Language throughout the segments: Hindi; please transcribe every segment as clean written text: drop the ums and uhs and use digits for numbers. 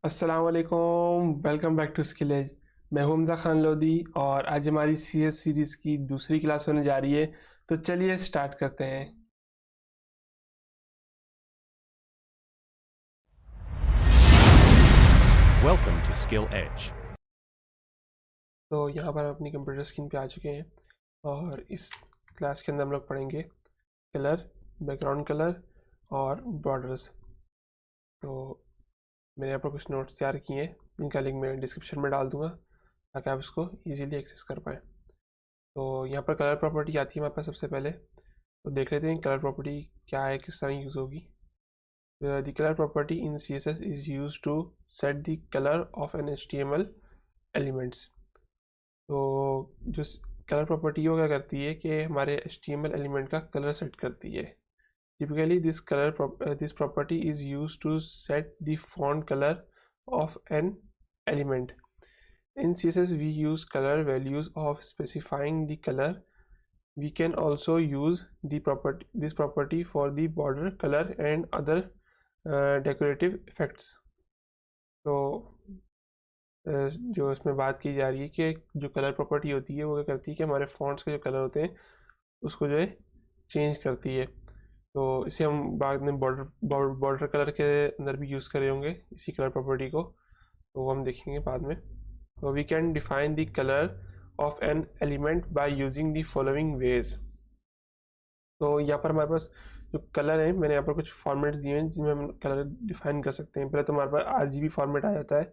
अस्सलाम वालेकुम, welcome back to Skill Edge. मैं हूं हमज़ा खान लोधी और आज हमारी CS सीरीज़ की दूसरी क्लास होने जा रही है। तो चलिए स्टार्ट करते हैं। Welcome to Skill Edge. तो यहाँ पर हम अपनी कंप्यूटर स्क्रीन पे आ चुके हैं और इस क्लास के अंदर हम लोग पढ़ेंगे कलर, बैकग्राउंड कलर और बॉर्डर्स। तो मैंने यहाँ पर कुछ नोट्स तैयार किए हैं जिनका लिंक मैं डिस्क्रिप्शन में डाल दूँगा ताकि आप इसको ईजिली एक्सेस कर पाएँ। तो यहाँ पर कलर प्रॉपर्टी आती है हमारे पास सबसे पहले। तो देख लेते हैं कलर प्रॉपर्टी क्या है, किस तरह यूज़ होगी। The color property in CSS is used to set the color of an HTML elements। तो जो कलर प्रॉपर्टी वो क्या करती है कि हमारे HTML एलिमेंट का कलर सेट करती है। Typically this property is used to set the font color of an element. In CSS we use color values of specifying the color. We can also use this property for the border color and other decorative effects. तो जो इसमें बात की जा रही है कि जो कलर प्रॉपर्टी होती है वो क्या करती है कि हमारे फॉन्ट्स के जो कलर होते हैं उसको जो है चेंज करती है। तो इसे हम बाद में बॉर्डर कलर के अंदर भी यूज़ करे होंगे इसी कलर प्रॉपर्टी को, तो वो हम देखेंगे बाद में। तो we can define the colour of an element by using the following ways. तो यहाँ पर हमारे पास जो कलर है, मैंने यहाँ पर कुछ फॉर्मेट्स दिए हैं जिनमें हम कलर डिफाइन कर सकते हैं। पहले तो हमारे पास RGB फॉर्मेट आ जाता है,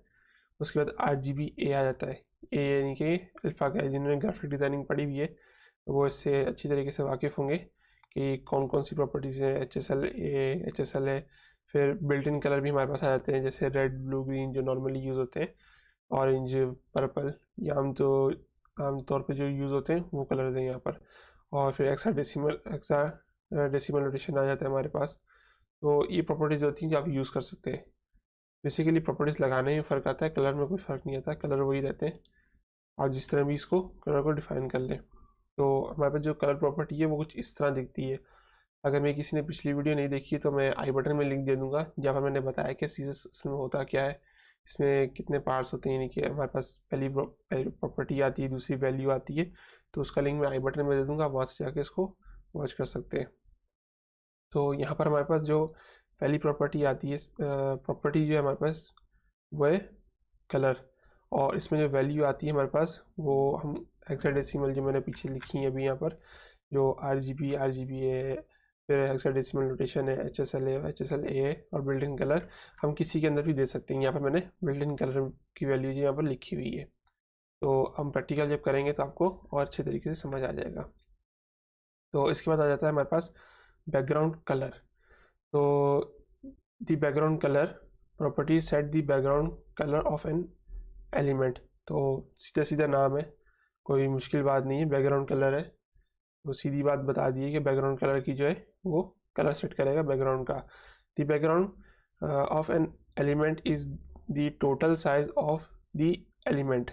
उसके बाद RGBA आ जाता है। ए यानी कि अल्फ़ा का है। जिन्होंने ग्राफिक डिज़ाइनिंग पढ़ी हुई है तो वो इससे अच्छी तरीके से वाकिफ़ होंगे कि कौन कौन सी प्रॉपर्टीज़ हैं। HSL है। फिर बिल्ट इन कलर भी हमारे पास आ जाते हैं जैसे रेड, ब्लू, ग्रीन जो नॉर्मली यूज़ होते हैं, ऑरेंज, पर्पल, ये आमतौर पर जो यूज़ होते हैं वो कलर्स हैं यहाँ पर। और फिर एक्सा डेसिमल नोटेशन आ जाता है हमारे पास। तो ये प्रॉपर्टीज़ होती हैं जो आप यूज़ कर सकते हैं। बेसिकली प्रॉपर्टीज़ लगाने में फ़र्क आता है, कलर में कोई फ़र्क नहीं आता, कलर वही रहते हैं। आप जिस तरह भी इसको कलर को डिफ़ाइन कर लें। तो हमारे पास जो कलर प्रॉपर्टी है वो कुछ इस तरह दिखती है। अगर मैं किसी ने पिछली वीडियो नहीं देखी तो मैं आई बटन में लिंक दे दूँगा जहाँ पर मैंने बताया कि CSS में होता क्या है, इसमें कितने पार्ट्स होते हैं। यानी कि हमारे पास पहली प्रॉपर्टी आती है, दूसरी वैल्यू आती है। तो उसका लिंक मैं आई बटन में दे दूँगा, वहाँ से जाके इसको वॉच कर सकते हैं। तो यहाँ पर हमारे पास जो पहली प्रॉपर्टी आती है, प्रॉपर्टी जो है हमारे पास वो है कलर। और इसमें जो वैल्यू आती है हमारे पास वो हम हेक्साडेसिमल जो मैंने पीछे लिखी है अभी यहाँ पर, जो RGB है, फिर हेक्साडेसिमल नोटेशन है, HSL है और बिल्ट इन कलर हम किसी के अंदर भी दे सकते हैं। यहाँ पर मैंने बिल्ट इन कलर की वैल्यू जो यहाँ पर लिखी हुई है। तो हम प्रैक्टिकल जब करेंगे तो आपको और अच्छे तरीके से समझ आ जाएगा। तो इसके बाद आ जाता है हमारे पास बैकग्राउंड कलर। तो the background colour property set the background colour of an element. तो सीधा सीधा नाम है, कोई मुश्किल बात नहीं है, बैकग्राउंड कलर है। तो सीधी बात बता दी है कि बैकग्राउंड कलर की जो है वो कलर सेट करेगा बैकग्राउंड का। The background of an element is the total size of the element.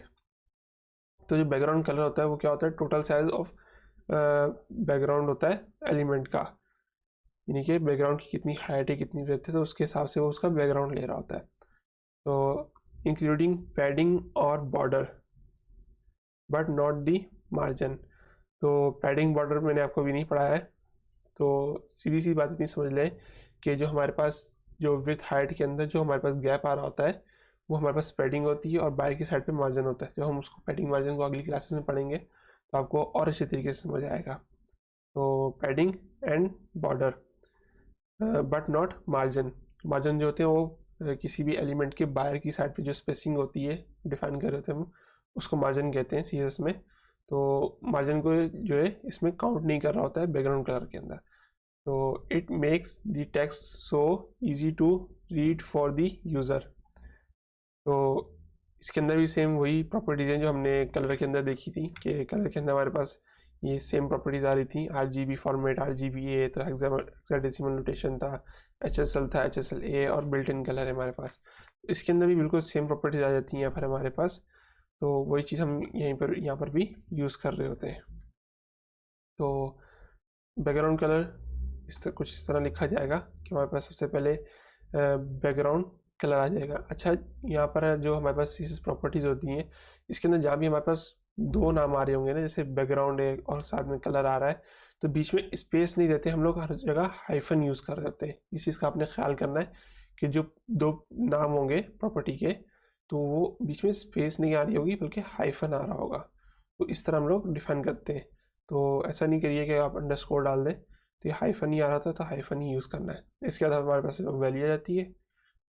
तो जो बैकग्राउंड कलर होता है वो क्या होता है, टोटल साइज ऑफ बैकग्राउंड होता है एलिमेंट का। यानी कि बैकग्राउंड की कितनी हाइट है, कितनी ब्रेथ है, तो उसके हिसाब से वो उसका बैकग्राउंड ले रहा होता है। तो इंक्लूडिंग पैडिंग और border but not the margin. तो पैडिंग बॉर्डर मैंने आपको भी नहीं पढ़ाया है। तो सीधी सी बात इतनी समझ लें कि जो हमारे पास जो विथ हाइट के अंदर जो हमारे पास गैप आ रहा होता है वो हमारे पास पैडिंग होती है और बाहर की साइड पे मार्जिन होता है। जब हम उसको पैडिंग मार्जिन को अगली क्लासेस में पढ़ेंगे तो आपको और अच्छे तरीके से समझ आएगा। तो padding and border but not margin. Margin जो होते हैं वो किसी भी एलिमेंट के बाहर की साइड पे जो स्पेसिंग होती है डिफाइन कर रहे थे हम, उसको मार्जिन कहते हैं CSS में। तो मार्जिन को जो है इसमें काउंट नहीं कर रहा होता है बैकग्राउंड कलर के अंदर। तो it makes the text so easy to read for the user. तो इसके अंदर भी सेम वही प्रॉपर्टीज़ हैं जो हमने कलर के अंदर देखी थी कि कलर के अंदर हमारे पास ये सेम प्रॉपर्टीज़ आ रही थी। RGB फॉर्मेट, RGBA, तो हेक्साडेसिमल नोटेशन था, HSL था, HSLA और बिल्ट इन कलर है हमारे पास। इसके अंदर भी बिल्कुल सेम प्रॉपर्टीज़ आ जाती हैं यहाँ पर हमारे पास। तो वही चीज़ हम यहाँ पर भी यूज़ कर रहे होते हैं। तो बैकग्राउंड कलर कुछ इस तरह लिखा जाएगा कि हमारे पास सबसे पहले बैकग्राउंड कलर आ जाएगा। अच्छा, यहाँ पर जो हमारे पास CSS प्रॉपर्टीज़ होती हैं, इसके अंदर जहाँ भी हमारे पास दो नाम आ रहे होंगे ना, जैसे बैकग्राउंड है और साथ में कलर आ रहा है, तो बीच में स्पेस नहीं देते हम लोग, हर जगह हाइफन यूज़ कर देते हैं। इस चीज़ का आपने ख्याल करना है कि जो दो नाम होंगे प्रॉपर्टी के, तो वो बीच में स्पेस नहीं आ रही होगी बल्कि हाइफन आ रहा होगा। तो इस तरह हम लोग डिफाइन करते हैं। तो ऐसा नहीं करिए कि आप अंडरस्कोर डाल दें, तो ये हाइफन ही आ रहा था तो हाइफन ही यूज़ करना है। इसके बाद हमारे पास वैल्यू आ जाती है,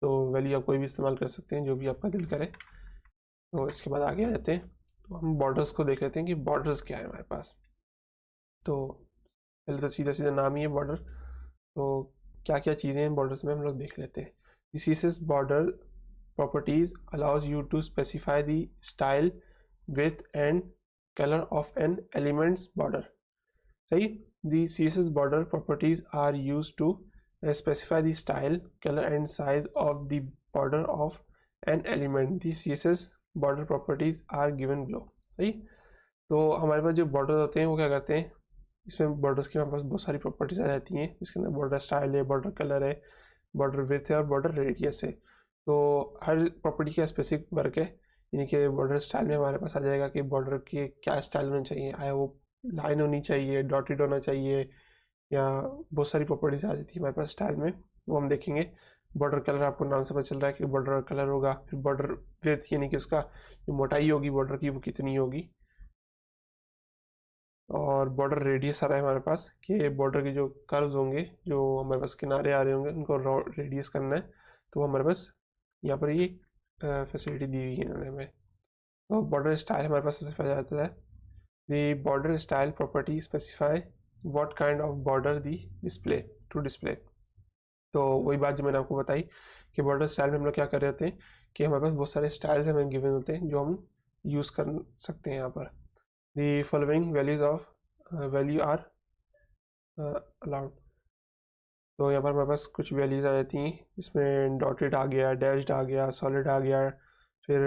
तो वैल्यू आप कोई भी इस्तेमाल कर सकते हैं जो भी आपका दिल करे। तो इसके बाद आगे आ जाते हैं, तो हम बॉर्डर्स को देख लेते हैं कि बॉर्डर्स क्या है हमारे पास। तो पहले तो सीधा सीधा नाम ही है बॉर्डर, तो क्या क्या चीज़ें हैं बॉर्डर्स में हम लोग देख लेते हैं। CSS border properties allows you to specify the style, width and color of an element's border. सही, the CSS border properties are used to specify the style, color and size of the border of an element. The CSS border properties are given below. सही, तो हमारे पास जो बॉर्डर होते हैं वो क्या करते हैं, इसमें बॉर्डर्स की हमारे पास बहुत सारी प्रॉपर्टीज आ जाती हैं, जिसके अंदर बॉर्डर स्टाइल है, बॉर्डर कलर है, बॉर्डर विड्थ है और बॉर्डर रेडियस है। तो हर प्रॉपर्टी का स्पेसिफिक वर्क है, यानी कि बॉर्डर स्टाइल में हमारे पास आ जाएगा कि बॉर्डर के क्या स्टाइल होना चाहिए, आया वो लाइन होनी चाहिए, डॉटेड होना चाहिए, या बहुत सारी प्रॉपर्टीज आ जाती है हमारे पास स्टाइल में, वो हम देखेंगे। बॉर्डर कलर आपको नाम से पता चल रहा है कि बॉर्डर कलर होगा। फिर बॉर्डर विड्थ यानी कि उसका जो मोटाई होगी बॉर्डर की वो कितनी होगी। और बॉर्डर रेडियस आ रहा है हमारे पास कि बॉर्डर के जो कर्व्स होंगे, जो हमारे पास किनारे आ रहे होंगे, उनको रेडियस करना है। तो हमारे पास यहाँ पर ये फैसिलिटी दी हुई है इन्होंने हमें। तो बॉर्डर स्टाइल हमारे पास सबसे पहले आता है, the border style property specify what kind of border the display to display. तो वही बात जो मैंने आपको बताई कि बॉर्डर स्टाइल में हम लोग क्या कर रहे होते हैं कि हमारे पास बहुत सारे स्टाइल्स हमें गिवन होते हैं जो हम यूज़ कर सकते हैं यहाँ पर। The following values of value are allowed. तो यहाँ पर हमारे पास कुछ वैल्यूज आ जाती हैं, इसमें डॉटेड आ गया, डैश्ड आ गया, सॉलिड आ गया, फिर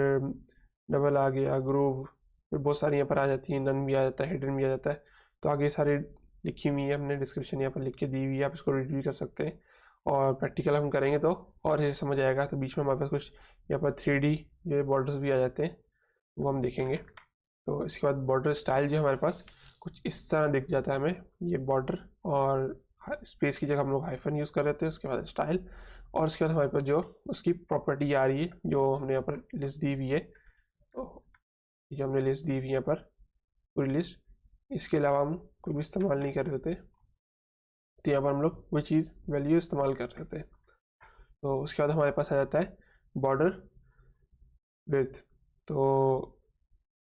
डबल आ गया, ग्रूव, फिर बहुत सारी यहाँ पर आ जाती हैं, नन भी आ जाता है, हिडन भी आ जाता है। तो आगे सारी लिखी हुई है, हमने डिस्क्रिप्शन यहाँ पर लिख के दी हुई है, आप इसको रीड भी कर सकते हैं। और प्रैक्टिकल हम करेंगे तो और ये समझ आएगा। तो बीच में हमारे पास कुछ यहाँ पर 3D जो बॉर्डर्स भी आ जाते हैं, वो हम देखेंगे। तो इसके बाद बॉर्डर स्टाइल जो हमारे पास कुछ इस तरह दिख जाता है हमें, ये बॉर्डर और स्पेस की जगह हम लोग हाइफन यूज़ कर रहे थे। उसके बाद स्टाइल, और उसके बाद हमारे पास जो उसकी प्रॉपर्टी आ रही है जो हमने यहाँ पर लिस्ट दी हुई है, तो जो हमने लिस्ट दी हुई है यहाँ पर पूरी लिस्ट, इसके अलावा हम कोई भी इस्तेमाल नहीं कर रहे थे। तो यहाँ पर हम लोग वो चीज़ वैल्यू इस्तेमाल कर रहे थे। तो उसके बाद हमारे पास आ जाता है बॉर्डर विड्थ। तो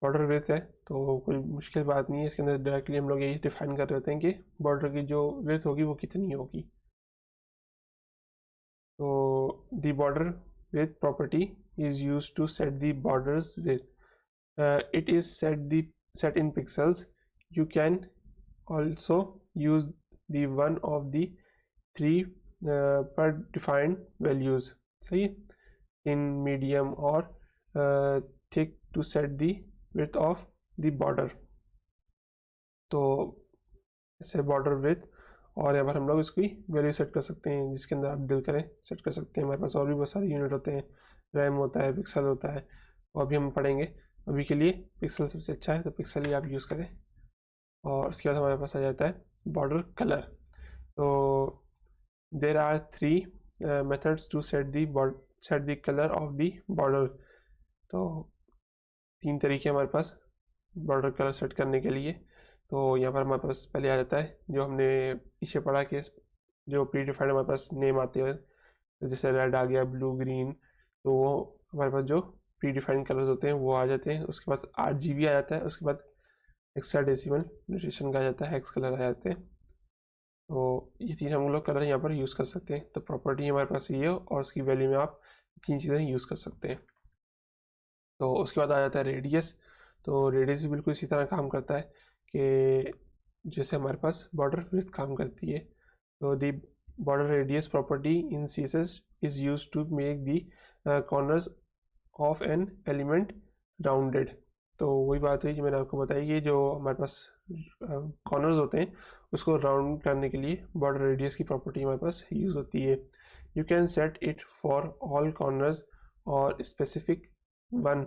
बॉर्डर विड्थ है तो कोई मुश्किल बात नहीं है, इसके अंदर डायरेक्टली हम लोग यही डिफाइन कर रहे होते हैं कि बॉर्डर की जो विड्थ होगी वो कितनी होगी। तो the border width property is used to set the borders width. It is set in pixels. You can also use the one of the three predefined values, सही, इन मीडियम और thick to set the width of the border. तो ऐसे बॉर्डर विड्थ, और यहाँ पर हम लोग इसकी वैल्यू सेट कर सकते हैं जिसके अंदर आप दिल करें सेट कर सकते हैं। हमारे पास और भी बहुत सारे यूनिट होते हैं, रैम होता है, पिक्सल होता है, वो अभी हम पढ़ेंगे। अभी के लिए पिक्सल सबसे अच्छा है, तो पिक्सल ही आप यूज़ करें। और उसके बाद हमारे पास आ जाता है बॉर्डर कलर। तो there are 3 methods to set the colour of the border. तो 3 तरीके हमारे पास बॉर्डर कलर सेट करने के लिए। तो यहाँ पर हमारे पास पहले आ जाता है जो हमने पीछे पढ़ा कि जो प्री डिफाइंड हमारे पास नेम आते हैं, तो जैसे रेड आ गया, ब्लू, ग्रीन, तो वो हमारे पास जो प्री डिफाइंड कलर्स होते हैं वो आ जाते हैं। उसके बाद RGB आ जाता है, उसके बाद हेक्साडेसिमल नोटेशन का आ जाता है, हेक्स कलर आ जाते हैं। तो ये 3 हम लोग कलर यहाँ पर यूज़ कर सकते हैं। तो प्रॉपर्टी हमारे पास ये हो और उसकी वैल्यू में आप 3 चीज़ें यूज़ कर सकते हैं। तो उसके बाद आ जाता है रेडियस। तो रेडियस बिल्कुल इसी तरह काम करता है कि जैसे हमारे पास बॉर्डर विड्थ काम करती है। तो the border radius property in CSS is use to make the corners of an element rounded. तो वही बात हुई जो मैंने आपको बताई कि जो हमारे पास कॉर्नर्स होते हैं उसको राउंड करने के लिए बॉर्डर रेडियस की प्रॉपर्टी हमारे पास यूज़ होती है। You can set it for all corners और स्पेसिफिक वन।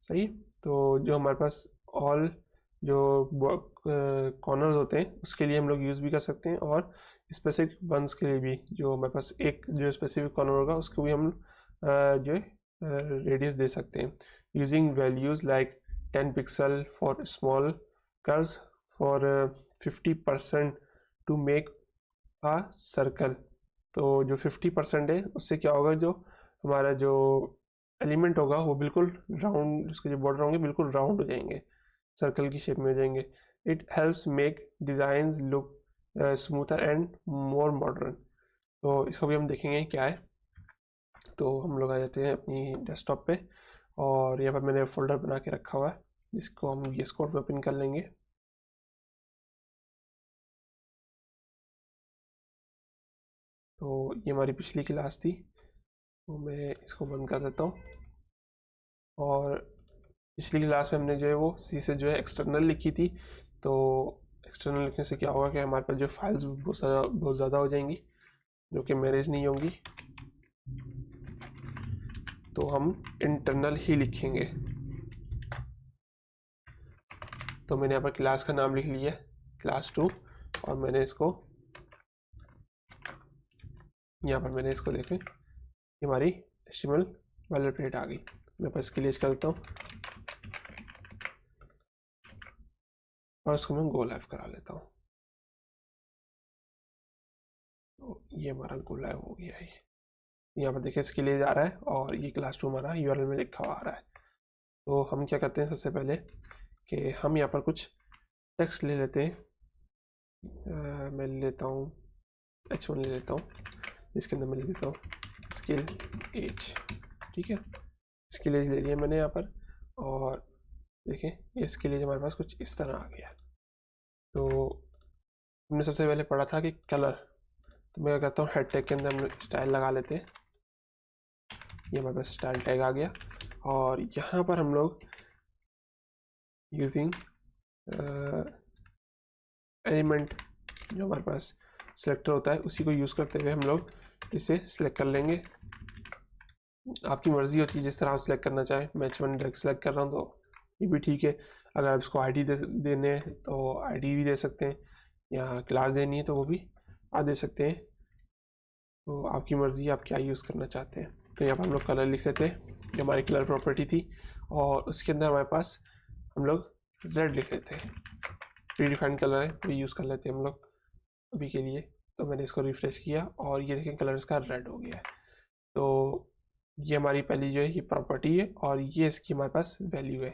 सही, तो जो हमारे पास ऑल जो कॉर्नर्स होते हैं उसके लिए हम लोग यूज़ भी कर सकते हैं, और स्पेसिफिक वंस के लिए भी, जो हमारे पास एक जो स्पेसिफिक कॉर्नर होगा उसको भी हम जो है रेडियस दे सकते हैं, using values like 10 pixel for small curves for 50% to make a circle. तो जो 50% है उससे क्या होगा, जो हमारा जो एलिमेंट होगा वो बिल्कुल राउंड, उसके जो बॉर्डर होंगे बिल्कुल राउंड हो जाएंगे, सर्कल की शेप में हो जाएंगे। It helps make designs look smoother and more modern. तो इसको भी हम देखेंगे क्या है। तो हम लोग आ जाते हैं अपनी डेस्कटॉप पे, और यहाँ पर मैंने फोल्डर बना के रखा हुआ है जिसको हम VS कोड में ओपन कर लेंगे। तो ये हमारी पिछली क्लास थी, तो मैं इसको बंद कर देता हूँ। और पिछली क्लास में हमने जो है वो सी से जो है एक्सटर्नल लिखी थी। तो एक्सटर्नल लिखने से क्या होगा कि हमारे पास जो फाइल्स बहुत ज़्यादा हो जाएंगी जो कि मैनेज नहीं होंगी, तो हम इंटरनल ही लिखेंगे। तो मैंने यहाँ पर क्लास का नाम लिख लिया है क्लास 2, और मैंने इसको यहाँ पर मैंने इसको देखें ये हमारी HTML boilerplate आ गई। मैं बस इसके लिए करता हूँ और उसको मैं गो लाइव करा लेता हूँ। तो ये हमारा गो लाइव हो गया है। यहाँ पर देखिए इसके लिए जा रहा है और ये क्लास 2 हमारा URL में लिखा हुआ आ रहा है। तो हम क्या करते हैं, सबसे पहले कि हम यहाँ पर कुछ टेक्स्ट ले लेते हैं। मैं ले लेता हूँ H1 ले लेता हूँ, जिसके अंदर मैं ले लेता हूँ स्किल एज। ठीक है, स्किल एज ले लिया मैंने यहाँ पर, और देखें ये स्किल एज हमारे पास कुछ इस तरह आ गया। तो हमने सबसे पहले पढ़ा था कि कलर, तो मैं क्या करता हूँ हेड टैग के अंदर हम स्टाइल लगा लेते हैं। ये हमारे पास स्टाइल टैग आ गया, और यहाँ पर हम लोग यूजिंग एलिमेंट जो हमारे पास सिलेक्टर होता है उसी को यूज़ करते हुए हम लोग इसे सिलेक्ट कर लेंगे। आपकी मर्ज़ी होती है जिस तरह आप सिलेक्ट करना चाहें। मैं H1 डायरेक्ट सेलेक्ट कर रहा हूँ तो ये भी ठीक है। अगर आप इसको ID देने हैं तो ID भी दे सकते हैं, या क्लास देनी है तो वो भी आप दे सकते हैं। तो आपकी मर्ज़ी आप क्या यूज़ करना चाहते हैं। तो यहाँ पर हम लोग कलर लिख लेते हैं, जो हमारी कलर प्रॉपर्टी थी, और उसके अंदर हमारे पास हम लोग रेड लिख लेते हैं। प्रीडिफाइंड कलर है वो यूज़ कर लेते हैं हम लोग अभी के लिए। तो मैंने इसको रिफ्रेश किया और ये देखें कलर इसका रेड हो गया है। तो ये हमारी पहली जो है ये प्रॉपर्टी है, और ये इसकी हमारे पास वैल्यू है।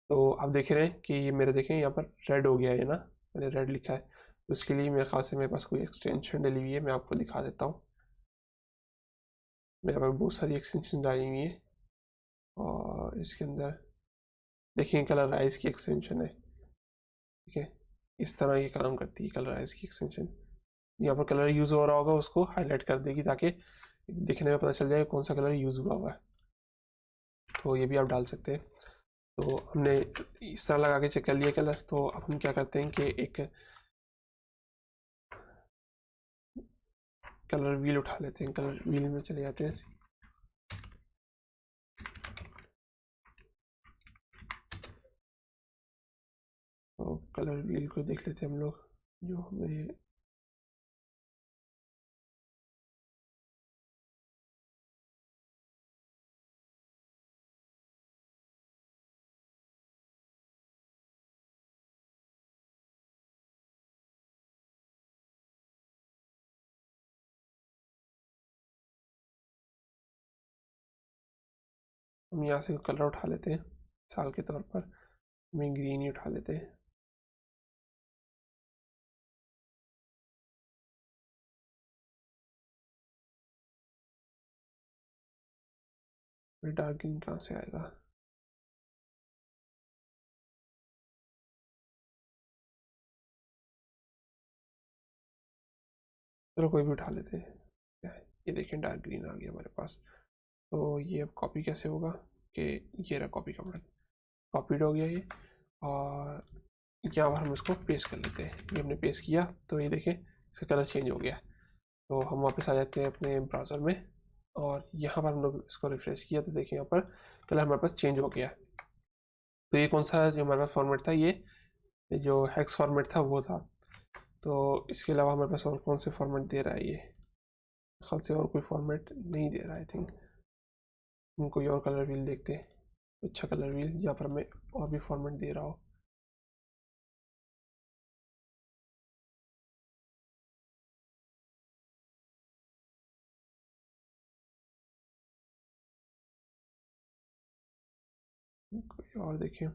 तो आप देख रहे हैं कि ये मेरे देखें यहाँ पर रेड हो गया है ना, मैंने रेड लिखा है। तो उसके लिए मेरे ख्याल से मेरे पास कोई एक्सटेंशन डली हुई है, मैं आपको दिखा देता हूँ। मेरे पास बहुत सारी एक्सटेंशन डाली हुई है, और इसके अंदर देखिए कलर राइज की एक्सटेंशन है। ठीक है, इस तरह ये काम करती है कलर राइज की एक्सटेंशन। यहाँ पर कलर यूज़ हो रहा होगा उसको हाईलाइट कर देगी ताकि दिखने में पता चल जाए कौन सा कलर यूज़ हुआ हुआ है। तो ये भी आप डाल सकते हैं। तो हमने इस तरह लगा के चेक कर लिया कलर। तो अब हम क्या करते हैं कि एक कलर व्हील उठा लेते हैं, कलर व्हील में चले जाते हैं। तो कलर व्हील को देख लेते हैं हम लोग, जो हमें यहाँ से कलर उठा लेते हैं। साल के तौर पर हमें ग्रीन ही उठा लेते हैं। डार्क ग्रीन कहाँ से आएगा। चलो कोई भी उठा लेते हैं। ये देखें डार्क ग्रीन आ गया हमारे पास। तो ये अब कॉपी कैसे होगा कि ये रहा कॉपी का बटन, कॉपीड हो गया ये, और यहाँ पर हम इसको पेस्ट कर लेते हैं। ये हमने पेस्ट किया तो ये देखें इसका कलर चेंज हो गया। तो हम वापस आ जाते हैं अपने ब्राउज़र में और यहाँ पर हम लोग इसको रिफ्रेश किया तो देखिए यहाँ पर कलर हमारे पास चेंज हो गया। तो ये कौन सा जो हमारे पास फॉर्मेट था, ये जो हेक्स फॉर्मेट था वो था। तो इसके अलावा हमारे पास और कौन से फॉर्मेट दे रहा है ये, ख्याल से और कोई फॉर्मेट नहीं दे रहा है। आई थिंक हम कोई और कलर व्हील देखते हैं, अच्छा कलर व्हील जहाँ पर हमें और भी फॉर्मेट दे रहा हो। कोई और देखें।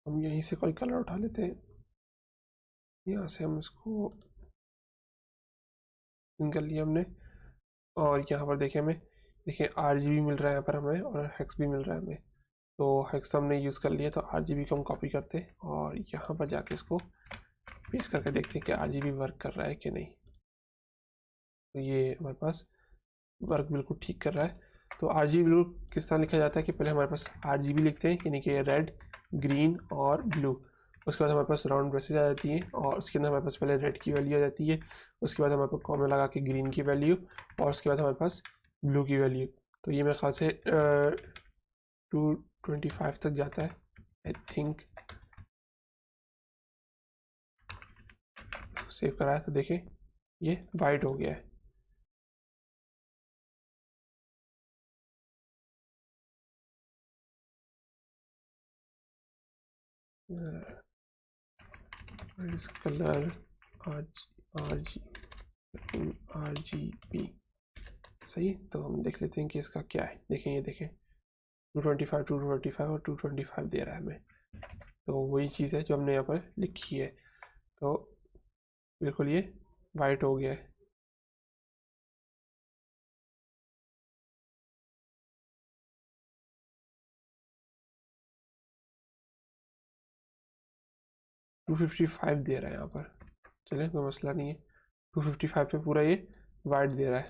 हम यहीं से कोई कलर उठा लेते हैं, यहाँ से हम इसको कर लिया हमने। और यहाँ पर देखिए हमें, देखिए RGB मिल रहा है यहाँ पर हमें और हेक्स भी मिल रहा है हमें। तो हेक्स हमने यूज़ कर लिया, तो RGB को हम कॉपी करते हैं और यहाँ पर जाके इसको पेस्ट करके देखते हैं कि RGB वर्क कर रहा है कि नहीं। तो ये हमारे पास वर्क बिल्कुल ठीक कर रहा है। तो RGB बिल्कुल किस तरह लिखा जाता है कि पहले हमारे पास RGB लिखते हैं, यानी कि रेड, ग्रीन और ब्लू। उसके बाद हमारे पास राउंड ब्रशेज आ जाती हैं और उसके अंदर हमारे पास पहले रेड की वैल्यू आ जाती है, उसके बाद हमारे पास कॉमा लगा के ग्रीन की वैल्यू और उसके बाद हमारे पास ब्लू की वैल्यू। तो ये मेरे ख्याल से 225 तक जाता है आई थिंक। सेव कराया तो देखें ये वाइट हो गया है। इस कलर RGB सही। तो हम देख लेते हैं कि इसका क्या है। देखें ये देखें 225 225 और 225 दे रहा है हमें। तो वही चीज़ है जो हमने यहाँ पर लिखी है। तो बिल्कुल ये वाइट हो गया है। टू 255 दे रहा है यहाँ पर, चले कोई मसला नहीं है। 255 पे पूरा ये वाइट दे रहा है।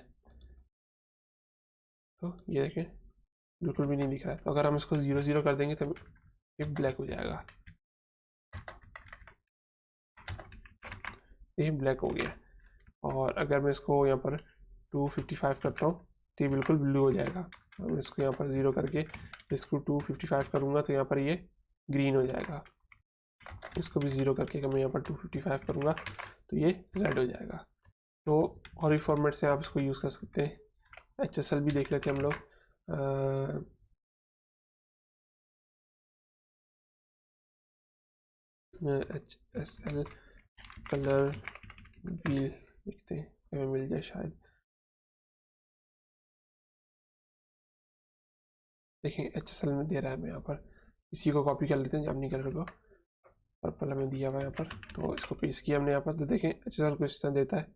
तो ये देखें बिल्कुल भी नहीं दिख रहा है। तो अगर हम इसको 0 कर देंगे तो ये ब्लैक हो जाएगा। ये ब्लैक हो गया। और अगर मैं इसको यहाँ पर 255 करता हूँ तो ये बिल्कुल ब्लू हो जाएगा। मैं इसको यहाँ पर 0 करके इसको 255 करूँगा तो यहाँ पर ये ग्रीन हो जाएगा। इसको भी 0 करके मैं यहाँ पर 255 करूँगा तो ये रेड हो जाएगा। तो और भी फॉर्मेट से आप इसको यूज़ कर सकते हैं। HSL भी देख लेते हैं हम लोग। HSL कलर व्हील देखते हैं, हमें मिल जाए शायद। देखें HSL में दे रहा है हमें यहाँ पर। इसी को कॉपी कर लेते हैं जामनी कलर को, पर्पल हमें दिया हुआ है यहाँ पर। तो इसको पेस्ट किया हमने यहाँ पर। तो देखें HSL को इस तरह देता है।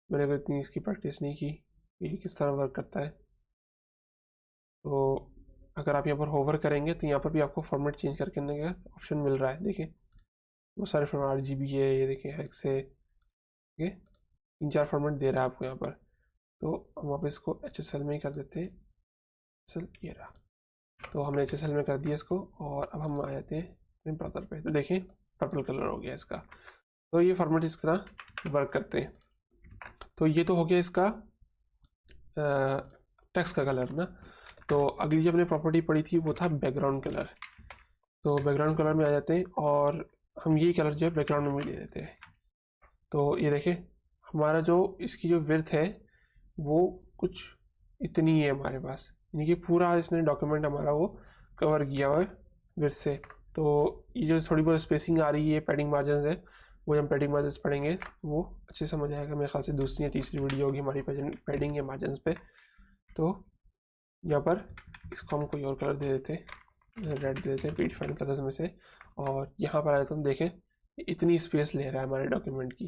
मैंने कोई इतनी इसकी प्रैक्टिस नहीं की ये किस तरह वर्क करता है। तो अगर आप यहाँ पर होवर करेंगे तो यहाँ पर भी आपको फॉर्मेट चेंज करने का ऑप्शन मिल रहा है। देखिए बहुत सारे फॉर्मेट RGB है, ये देखिए हेक्स है, ठीक है 3-4 फॉर्मेट दे रहा है आपको यहाँ पर। तो हम वापस इसको HSL में ही कर देते हैं। HSL ये रहा। तो हमने HSL में कर दिया इसको और अब हम आ जाते हैं अपने ब्राउज़र पे। तो देखें पर्पल कलर हो गया इसका। तो ये फॉर्मेट इस तरह वर्क करते हैं। तो ये तो हो गया इसका टेक्स्ट का कलर ना। तो अगली जो हमने प्रॉपर्टी पढ़ी थी वो था बैकग्राउंड कलर। तो बैकग्राउंड कलर में आ जाते हैं और हम यही कलर जो है बैकग्राउंड में ले लेते हैं। तो ये देखें हमारा जो इसकी जो विड्थ है वो कुछ इतनी है हमारे पास, यानी कि पूरा इसने डॉक्यूमेंट हमारा वो कवर किया हुआ है विड्थ से। तो ये जो थोड़ी बहुत स्पेसिंग आ रही है पैडिंग मार्जिन है, वो हम पैडिंग मार्जिन पढ़ेंगे वो अच्छे समझ आएगा। मेरे ख्याल से दूसरी या तीसरी वीडियो होगी हमारी पैडिंग या मार्जिन पे। तो यहाँ पर इसको हम कोई और कलर दे देते हैं, रेड दे देते हैं प्रीडिफाइंड कलर्स में से। और यहाँ पर आए तो हम देखें इतनी स्पेस ले रहा है हमारे डॉक्यूमेंट की,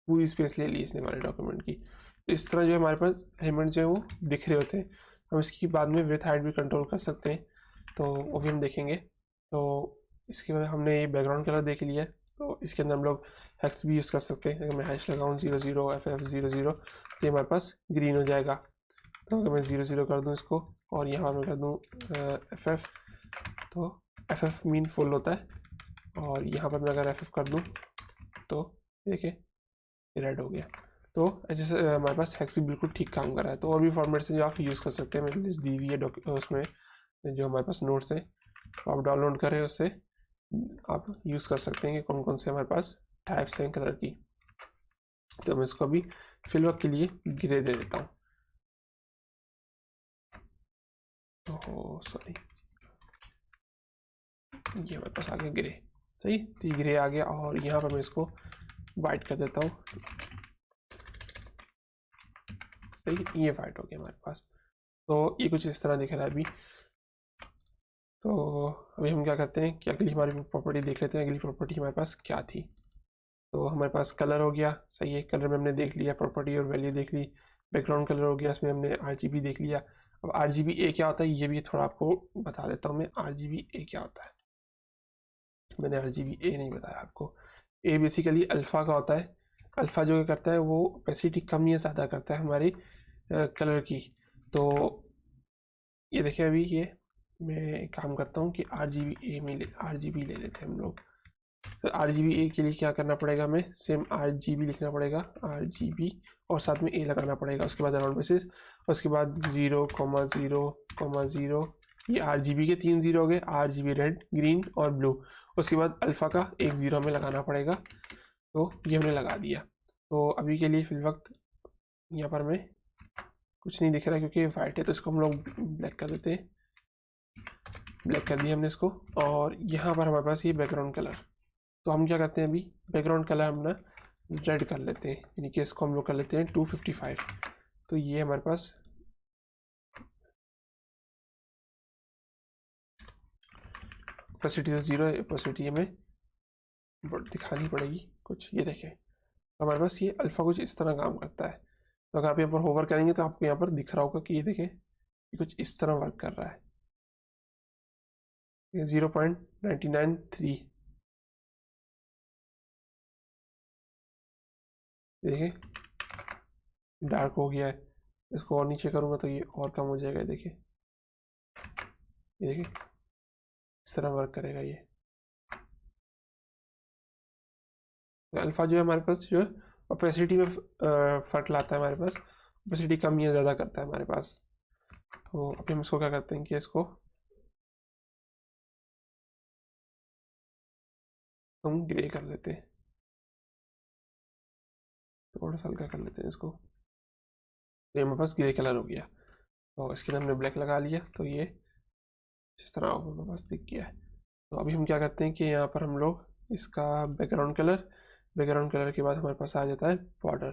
पूरी स्पेस ले ली इसने हमारे डॉक्यूमेंट की। तो इस तरह जो है हमारे पास एलिमेंट जो है वो दिख रहे होते हैं। हम इसकी बाद में विथ हाइट भी कंट्रोल कर सकते हैं, तो वो भी हम देखेंगे। तो इसके बाद हमने ये बैकग्राउंड कलर देख लिया है, तो इसके अंदर हम लोग हैक्स भी यूज़ कर सकते हैं। अगर मैं हैश लगाऊँ 00 FF00 तो ये हमारे पास ग्रीन हो जाएगा। तो अगर मैं 00 कर दूँ इसको और यहाँ मैं कर दूँ FF, तो FF मीन फुल होता है, और यहाँ पर मैं अगर FF कर दूँ तो देखिए रेड हो गया। तो जैसे हमारे पास हैक्स भी बिल्कुल ठीक काम कर रहा है। तो और भी फॉर्मेट से जो आप यूज़ कर सकते हैं, मेरी लिस्ट दी हुई है उसमें जो हमारे पास नोट्स हैं, तो आप डाउनलोड करें, उससे आप यूज़ कर सकते हैं कि कौन कौन से हमारे पास टाइप्स हैं कलर की। तो मैं इसको अभी फिलवर्क के लिए ग्रे दे देता हूँ। तो सॉरी, ये हमारे पास आ गया ग्रे। सही, तो ये ग्रे आ गया, और यहाँ पर मैं इसको वाइट कर देता हूँ। सही, ये वाइट हो गया हमारे पास। तो ये कुछ इस तरह दिख रहा है अभी। तो अभी हम क्या करते हैं कि अगली हमारी प्रॉपर्टी देख लेते हैं। अगली प्रॉपर्टी हमारे पास क्या थी। तो हमारे पास कलर हो गया, सही है, कलर में हमने देख लिया, प्रॉपर्टी और वैल्यू देख ली। बैकग्राउंड कलर हो गया, इसमें हमने RGB देख लिया। अब RGBA क्या होता है ये भी थोड़ा आपको बता देता हूँ मैं। RGBA क्या होता है, मैंने RGBA नहीं बताया आपको। ए बेसिकली अल्फ़ा का होता है। अल्फ़ा जो करता है वो ओपेसिटी कम या ज़्यादा करता है हमारी कलर की। तो ये देखिए, अभी ये मैं एक काम करता हूँ कि RGB ले लेते हैं हम लोग। तो RGBA के लिए क्या करना पड़ेगा, हमें सेम RGB लिखना पड़ेगा, RGB, और साथ में A लगाना पड़ेगा। उसके बाद राउंड बेसिस, उसके बाद 0,0,0, ये RGB के 3 0 हो गए, RGB रेड, ग्रीन और ब्लू। उसके बाद अल्फ़ा का 1 0 हमें लगाना पड़ेगा। तो ये हमने लगा दिया। तो अभी के लिए फिल वक्त यहाँ पर हमें कुछ नहीं दिख रहा है क्योंकि वाइट है, तो इसको हम लोग ब्लैक कर देते हैं। ब्लैक कर दिया हमने इसको, और यहाँ पर हमारे पास ये बैकग्राउंड कलर। तो हम क्या करते हैं, अभी बैकग्राउंड कलर हम ना रेड कर लेते हैं, यानी कि इसको हम लोग कर लेते हैं 255। तो ये हमारे पास ओपेसिटी तो 0 है, ओपेसिटी हमें दिखानी पड़ेगी कुछ। ये देखें, तो हमारे पास ये अल्फ़ा कुछ इस तरह काम करता है। तो अगर आप यहाँ पर होवर करेंगे तो आपको यहाँ पर दिख रहा होगा कि ये देखें, ये कुछ इस तरह वर्क कर रहा है। 0.993, देखें डार्क हो गया है। इसको और नीचे करूँगा तो ये और कम हो जाएगा। देखिए, ये देखिए इस तरह वर्क करेगा ये। तो अल्फ़ा जो है हमारे पास जो है ओपेसिटी में फ़र्क लाता है हमारे पास, ओपेसिटी कम या ज़्यादा करता है हमारे पास। तो अभी हम इसको क्या करते हैं कि इसको हम ग्रे कर लेते हैं, थोड़ा सा हल्का कर लेते हैं इसको। तो ये हमारे पास ग्रे कलर हो गया, और इसके अंदर हमने ब्लैक लगा लिया, तो ये इस तरह हमारे पास दिख गया है। तो अभी हम क्या करते हैं कि यहाँ पर हम लोग इसका बैकग्राउंड कलर के बाद हमारे पास आ जाता है बॉर्डर।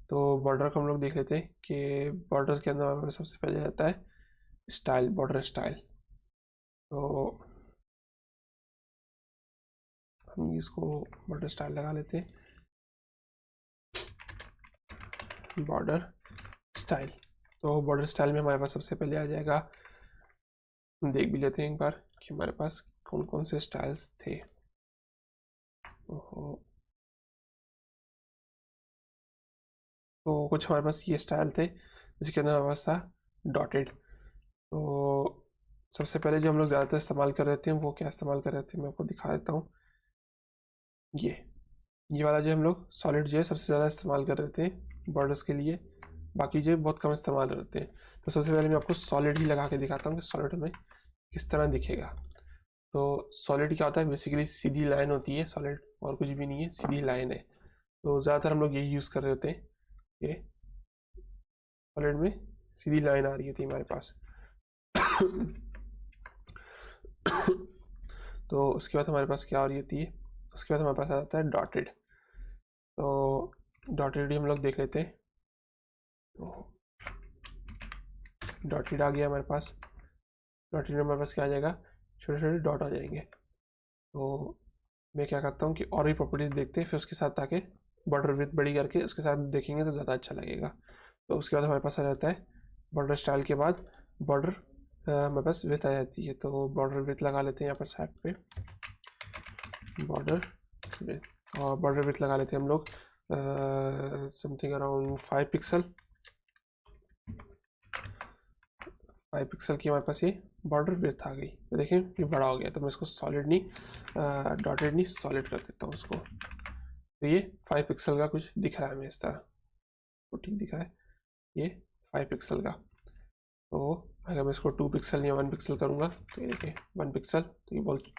तो बॉर्डर को हम लोग देख लेते हैं कि बॉर्डर के अंदर हमारे पास सबसे पहले आता है स्टाइल, बॉर्डर स्टाइल। तो हम इसको बॉर्डर स्टाइल लगा लेते हैं, बॉर्डर स्टाइल। तो बॉर्डर स्टाइल में हमारे पास सबसे पहले आ जाएगा, हम देख भी लेते हैं एक बार कि हमारे पास कौन कौन से स्टाइल्स थे। तो कुछ हमारे पास ये स्टाइल थे जिसके अंदर हमारे पास था डॉटेड। तो सबसे पहले जो हम लोग ज़्यादातर इस्तेमाल कर रहे थे वो क्या इस्तेमाल कर रहे थे, मैं आपको दिखा देता हूँ। ये वाला जो हम लोग सॉलिड जो है सबसे ज़्यादा इस्तेमाल कर रहे थे बॉर्डर्स के लिए, बाकी जो बहुत कम इस्तेमाल करते हैं। तो सबसे पहले मैं आपको सॉलिड ही लगा के दिखाता हूँ कि सॉलिड में किस तरह दिखेगा। तो सॉलिड क्या होता है, बेसिकली सीधी लाइन होती है सॉलिड, और कुछ भी नहीं है, सीधी लाइन है। तो ज़्यादातर हम लोग यही यूज़ कर रहे होते हैं, ये सॉलिड में सीधी लाइन आ रही होती है हमारे पास। तो उसके बाद हमारे पास क्या हो रही होती है, उसके बाद हमारे पास आ जाता है डॉटेड। तो डॉटेड हम लोग देख लेते हैं। तो डॉटेड आ गया हमारे पास, डॉटेड में हमारे पास क्या आ जाएगा, छोटे छोटे डॉट आ जाएंगे। तो मैं क्या करता हूँ कि और भी प्रॉपर्टीज़ देखते हैं, फिर उसके साथ आके बॉर्डर विड्थ बड़ी करके उसके साथ देखेंगे तो ज़्यादा अच्छा लगेगा। तो उसके बाद हमारे पास आ जाता है बॉर्डर स्टाइल के बाद बॉर्डर हमारे पास विड्थ आ जाती है। तो बॉर्डर विड्थ लगा लेते हैं यहाँ पर साइड पे बॉर्डर विड्थ, और बॉर्डर विड्थ लगा लेते हैं हम लोग समथिंग अराउंड 5 पिक्सल। 5 पिक्सल की हमारे पास ये बॉर्डर विड्थ आ गई। तो देखें ये बड़ा हो गया, तो मैं इसको सॉलिड नहीं डॉटेड नहीं सॉलिड कर देता हूँ उसको। तो ये 5 पिक्सल का कुछ दिख रहा है हमें इस तरह, तो ठीक दिख रहा है ये 5 पिक्सल का। तो अगर मैं इसको 2 पिक्सल या 1 पिक्सल करूँगा तो ये देखिए 1 पिक्सल, तो ये बहुत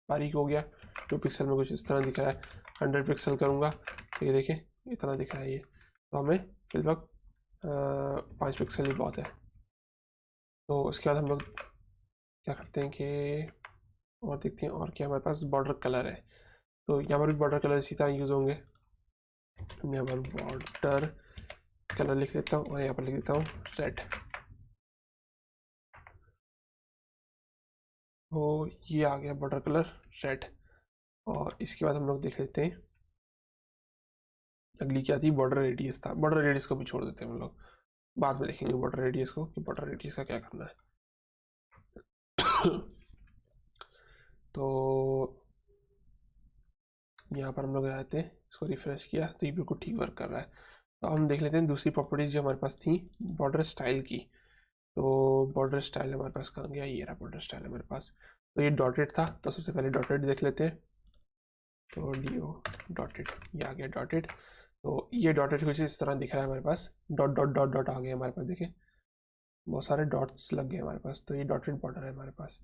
बारीक हो गया। 2 पिक्सल में कुछ इस तरह दिख रहा है। 100 पिक्सल करूँगा तो ये देखिए इतना दिख रहा है ये। तो हमें फिलहाल 5 पिक्सल ही बहुत है। तो उसके बाद हम लोग क्या करते हैं कि और देखते हैं और क्या हमारे पास बॉर्डर कलर है। तो यहाँ पर भी बॉर्डर कलर इसी तरह यूज़ होंगे। मैं यहाँ पर बॉर्डर कलर लिख लेता हूँ और यहाँ पर लिख देता हूँ रेड। तो ये आ गया बॉर्डर कलर रेड। और इसके बाद हम लोग देख लेते हैं अगली क्या थी, बॉर्डर रेडियस था। बॉर्डर रेडियस को भी छोड़ देते हैं हम लोग, बाद में देखेंगे बॉर्डर रेडियस को कि बॉर्डर रेडियस का क्या करना है। तो यहाँ पर हम लोग आते हैं, इसको रिफ्रेश किया तो ये बिल्कुल ठीक वर्क कर रहा है। तो हम देख लेते हैं दूसरी प्रॉपर्टीज जो हमारे पास थी बॉर्डर स्टाइल की। तो बॉर्डर स्टाइल हमारे पास कहाँ गया, ये रहा बॉर्डर स्टाइल हमारे पास। तो ये डॉटेड था, तो सबसे पहले डॉटेड देख लेते हैं। तो डी.ओ डॉटेड, ये आ गया डॉटेड। तो ये डॉटेड कुछ इस तरह दिख रहा है हमारे पास, डॉट डॉट डॉट डॉट आ गया हमारे पास, देखिए बहुत सारे डॉट्स लग गए हमारे पास। तो ये डॉटेड बॉर्डर है हमारे पास।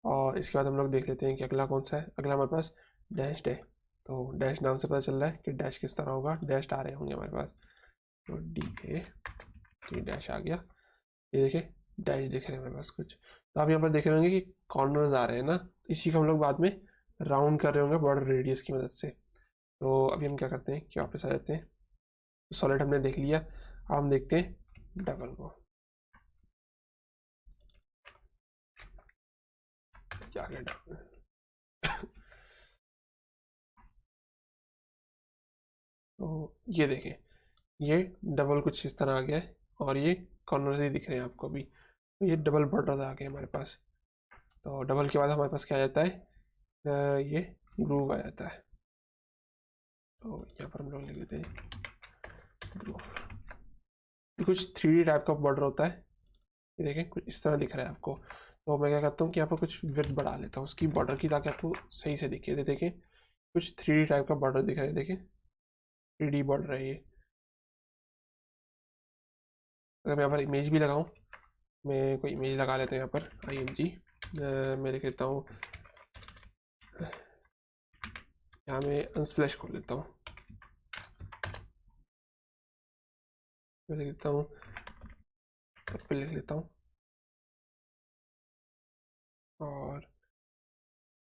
और इसके बाद हम लोग देख लेते हैं कि अगला कौन सा है। अगला हमारे पास डैश्ड है। तो डैश नाम से पता चल रहा है कि डैश किस तरह होगा, डैश आ रहे होंगे हमारे पास। तो डी.ए, तो ये डैश आ गया। ये देखिए डैश दिख रहे हैं हमारे पास कुछ। तो आप यहाँ पर देख रहे होंगे कि कॉर्नर्स आ रहे हैं ना, इसी को हम लोग बाद में राउंड कर रहे होंगे बॉर्डर रेडियस की मदद से। तो अभी हम क्या करते हैं कि वापस आ जाते हैं। सॉलिड हमने देख लिया, अब हम देखते हैं डबल को। क्या गया डबल। तो ये देखें ये डबल कुछ इस तरह आ गया है, और ये कॉर्नर्स ही दिख रहे हैं आपको अभी। तो ये डबल बॉर्डर आ गए हमारे पास। तो डबल के बाद हमारे पास क्या आ जाता है, ये ग्रूव आ जाता है। तो यहाँ पर हम लोग लिख देते हैं ग्रूव। ये कुछ 3D टाइप का बॉर्डर होता है, ये देखें कुछ इस तरह दिख रहा है आपको। तो मैं क्या करता हूँ कि यहाँ पर कुछ विड्थ बढ़ा लेता हूँ उसकी बॉर्डर की, ताकि आपको सही से दिखे। देखें कुछ 3D टाइप का बॉर्डर दिख रहा है, देखें 3D बॉर्डर है ये। अगर मैं यहाँ पर इमेज भी लगाऊँ, मैं कोई इमेज लगा लेता हूँ यहाँ पर IMG, मैं लिख लेता हूँ यहाँ मैं अनस्प्लैश खोल लेता हूँ, मैं लिख लेता हूँ पर्पल लिख लेता हूँ। और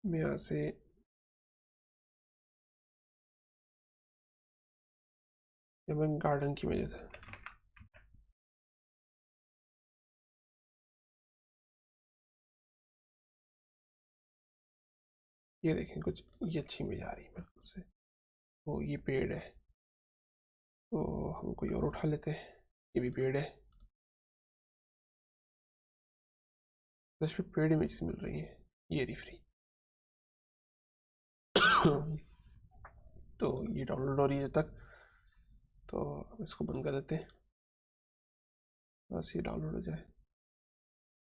मैं यहाँ से मैं गार्डन की इमेज है, ये देखें कुछ ये अच्छी इमेज आ रही है मेरे को से। तो ये पेड़ है, तो हम कोई और उठा लेते हैं। ये भी पेड़ है, तो इस पर पेड़ इमेज मिल रही है, ये रही फ्री। तो ये डाउनलोड हो रही है जब तक, तो इसको बंद कर देते हैं, बस ये डाउनलोड हो जाए।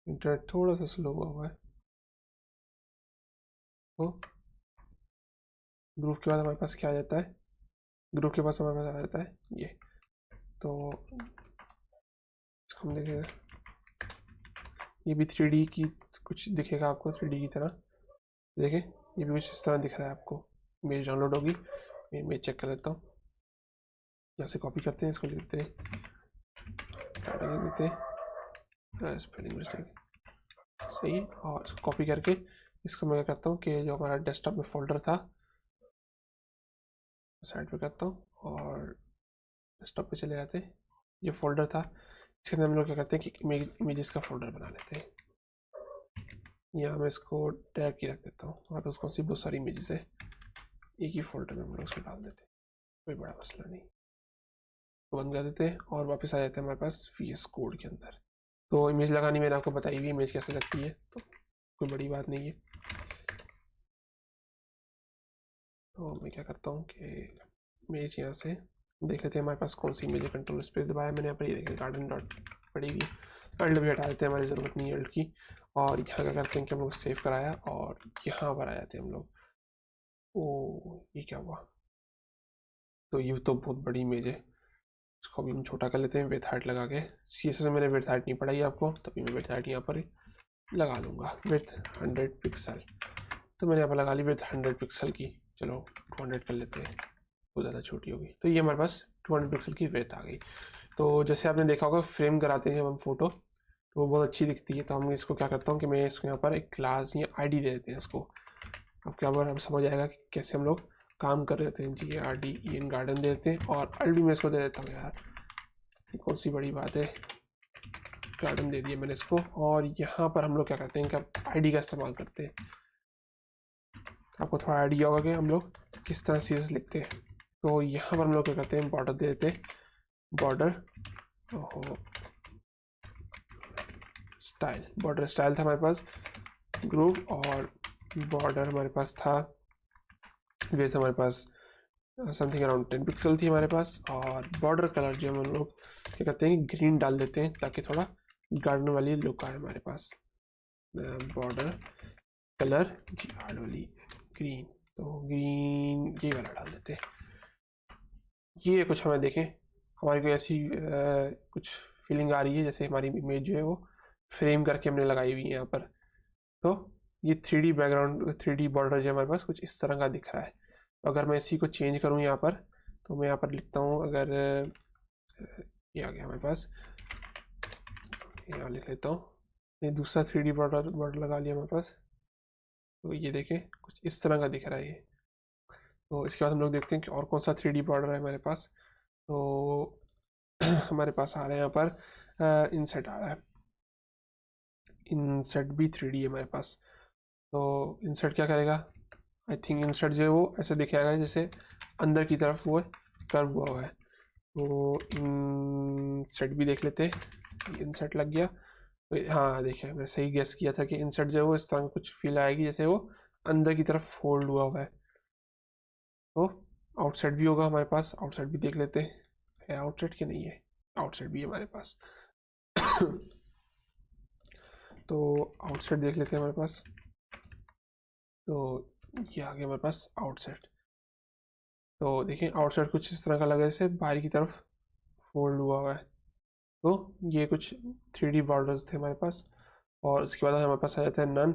इंटरनेट थोड़ा सा स्लो हुआ है। तो ग्रुप के बाद हमारे पास क्या आ जाता है, ग्रुप के पास हमारे पास आ जाता है ये। तो इसको हम देखेंगे, ये भी 3D की कुछ दिखेगा आपको, 3D की तरह। देखें ये भी कुछ इस तरह दिख रहा है आपको। इमेज डाउनलोड होगी, मैं इमेज चेक कर लेता हूँ। यहाँ से कॉपी करते हैं, इसको लिख देते हैं, लिख देते हैं स्पेलिंग मिस्टेक सही। और इसको कॉपी करके इसको मैं क्या करता हूँ कि जो हमारा डेस्कटॉप में फोल्डर था साइड पे करता हूँ, और डेस्कटॉप पे चले जाते हैं। ये फोल्डर था, इसके अंदर हम लोग क्या करते हैं कि इमेजेस का फोल्डर बना लेते हैं। यहाँ मैं इसको टैग ही रख देता हूँ, और तो उसको सी बहुत सारी इमेजेस है, एक ही फोल्डर में हम लोग उसको डाल देते हैं, कोई बड़ा मसला नहीं। तो बंद कर देते हैं और वापस आ जाते हैं हमारे पास VS कोड के अंदर। तो इमेज लगानी मैंने आपको बताई हुई, इमेज कैसे लगती है, तो कोई बड़ी बात नहीं है। तो मैं क्या करता हूँ कि इमेज यहाँ से देख लेते हैं हमारे पास कौन सी इमेज है। कंट्रोल स्पेस दबाया मैंने, यहाँ पर ये देखें गार्डन डॉट पड़ेगी, अल्ट भी हटा देते हैं, हमारी ज़रूरत नहीं है अल्ट की। और यहाँ क्या करते हैं कि हम लोग सेव कराया और यहाँ पर आ जाते हैं हम लोग। ओ ये क्या हुआ, तो ये तो बहुत बड़ी इमेज है, इसको अभी हम छोटा कर लेते हैं विथ हाइट लगा के। CSS में मैंने विथ हाइट नहीं पढ़ाई आपको, तभी मैं विथ हाइट यहाँ पर लगा लूँगा विथ 100 पिक्सल। तो मैंने यहाँ पर लगा ली विथ 100 पिक्सल की, चलो 200 कर लेते हैं, वो ज़्यादा छोटी होगी। तो ये हमारे पास 200 पिक्सल की विथ आ गई। तो जैसे आपने देखा होगा फ्रेम कराते हैं जब हम फोटो, तो वो बहुत अच्छी दिखती है। तो हम इसको क्या करता हूँ कि मैं इसको यहाँ पर एक क्लास या ID दे देते हैं इसको। अब क्या बार अब समझ आएगा कि कैसे हम लोग काम कर रहे थे। GARDEN गार्डन देते हैं और अल्ट भी मैं इसको दे देता हूँ। यार कौन सी बड़ी बात है, गार्डन दे दिया मैंने इसको। और यहाँ पर हम लोग क्या करते हैं कि ID का इस्तेमाल करते हैं। आपको थोड़ा आइडिया होगा कि हम लोग किस तरह CSS लिखते हैं। तो यहाँ पर हम लोग क्या करते हैं, बॉर्डर दे देते हैं, बॉर्डर स्टाइल, बॉर्डर स्टाइल था हमारे पास ग्रूव, और बॉर्डर हमारे पास था विड्थ हमारे पास समथिंग अराउंड 10 पिक्सल थी हमारे पास। और बॉर्डर कलर जो हम लोग क्या करते हैं ग्रीन डाल देते हैं ताकि थोड़ा गार्डन वाली लुक आए हमारे पास। बॉर्डर कलर GR वाली ग्रीन, तो ग्रीन ये वाला डाल देते हैं। ये कुछ हमें देखें हमारी कोई ऐसी कुछ फीलिंग आ रही है जैसे हमारी इमेज जो है वो फ्रेम करके हमने लगाई हुई है यहाँ पर। तो ये 3D बैकग्राउंड 3D बॉर्डर जो हमारे पास कुछ इस तरह का दिख रहा है। तो अगर मैं इसी को चेंज करूँ यहाँ पर, तो मैं यहाँ पर लिखता हूँ, अगर ये आ गया हमारे पास, यहाँ लिख लेता हूँ, ये दूसरा 3D बॉर्डर लगा लिया हमारे पास। तो ये देखें कुछ इस तरह का दिख रहा है ये। तो इसके बाद हम लोग देखते हैं कि और कौन सा 3D बॉर्डर है हमारे पास। तो हमारे पास आ रहा है यहाँ पर इनसेट आ रहा है, इनसेट भी 3D है हमारे पास। तो इंसर्ट क्या करेगा, आई थिंक इंसर्ट जो है वो ऐसे दिखाएगा जैसे अंदर की तरफ वो कर्व हुआ है। तो इंसर्ट भी देख लेते हैं, इंसर्ट लग गया। तो हाँ देखिए मैं सही गेस किया था कि इंसर्ट जो है वो इस तरह कुछ फील आएगी जैसे वो अंदर की तरफ फोल्ड हुआ है। तो आउटसाइड भी होगा हमारे पास, आउटसाइड भी देख लेते हैं, है आउटसाइड कि नहीं है, आउटसाइड भी है हमारे पास। तो आउटसाइड देख लेते हैं हमारे पास। तो ये आ गया हमारे पास आउटसाइड। तो देखिए आउटसाइड कुछ इस तरह का लगा जैसे बाहर की तरफ फोल्ड हुआ है। तो ये कुछ 3D बॉर्डर्स थे हमारे पास। और उसके बाद हमारे पास आ जाता है नन,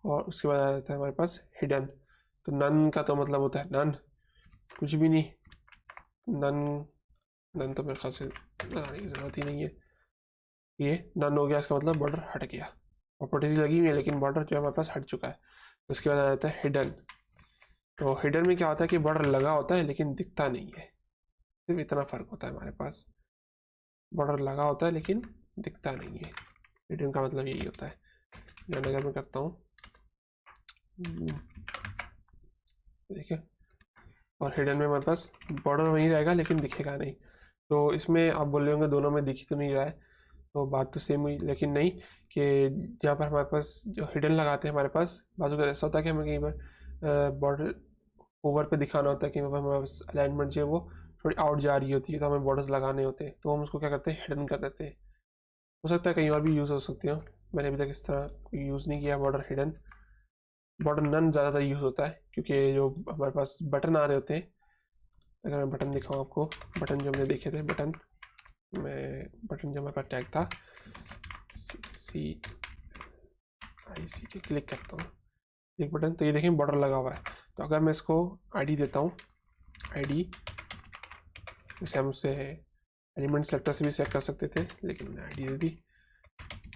और उसके बाद आ जाता है हमारे पास हिडन। तो नन का तो मतलब होता है नन, कुछ भी नहीं, नन नन तो मेरे ख्याल से लगाने की ज़रूरत ही नहीं है। ये नन हो गया, इसका मतलब बॉर्डर हट गया, प्रॉपर्टीज लगी हुई है लेकिन बॉर्डर जो हमारे पास हट चुका है। उसके बाद आ जाता है हिडन। तो हिडन में क्या होता है कि बॉर्डर लगा होता है लेकिन दिखता नहीं है, सिर्फ इतना फ़र्क होता है हमारे पास, बॉर्डर लगा होता है लेकिन दिखता नहीं है। हिडन का मतलब यही होता है। या अगर मैं करता हूँ देखिए, और हिडन में हमारे पास बॉर्डर वहीं रहेगा लेकिन दिखेगा नहीं। तो इसमें आप बोल रहे होंगे दोनों में दिख तो नहीं रहा है, तो बात तो सेम हुई, लेकिन नहीं कि जहाँ पर हमारे पास जो हिडन लगाते हैं हमारे पास बाजू का ऐसा होता है कि हमें कहीं पर बॉर्डर ओवर पे दिखाना होता है कि हमारे पास अलाइनमेंट जो है वो थोड़ी आउट जा रही होती है, तो हमें बॉर्डर्स लगाने होते हैं, तो हम उसको क्या करते हैं हिडन कर देते हैं। हो सकता है कहीं और भी यूज़ हो सकती हो, मैंने अभी तक इस तरह कोई यूज़ नहीं किया बॉर्डर हिडन। बॉर्डर नन ज़्यादातर यूज़ होता है क्योंकि जो हमारे पास बटन आ रहे होते हैं, अगर मैं बटन दिखाऊँ आपको, बटन जो हमने देखे थे, बटन जो हमारे पास टैग था CIC के क्लिक करता हूँ एक बटन, तो ये देखें बॉर्डर लगा हुआ है। तो अगर मैं इसको ID देता हूँ, ID जैसे हम उससे एलिमेंट सेलेक्टर से भी सेलेक्ट कर सकते थे लेकिन मैंने ID दे दी।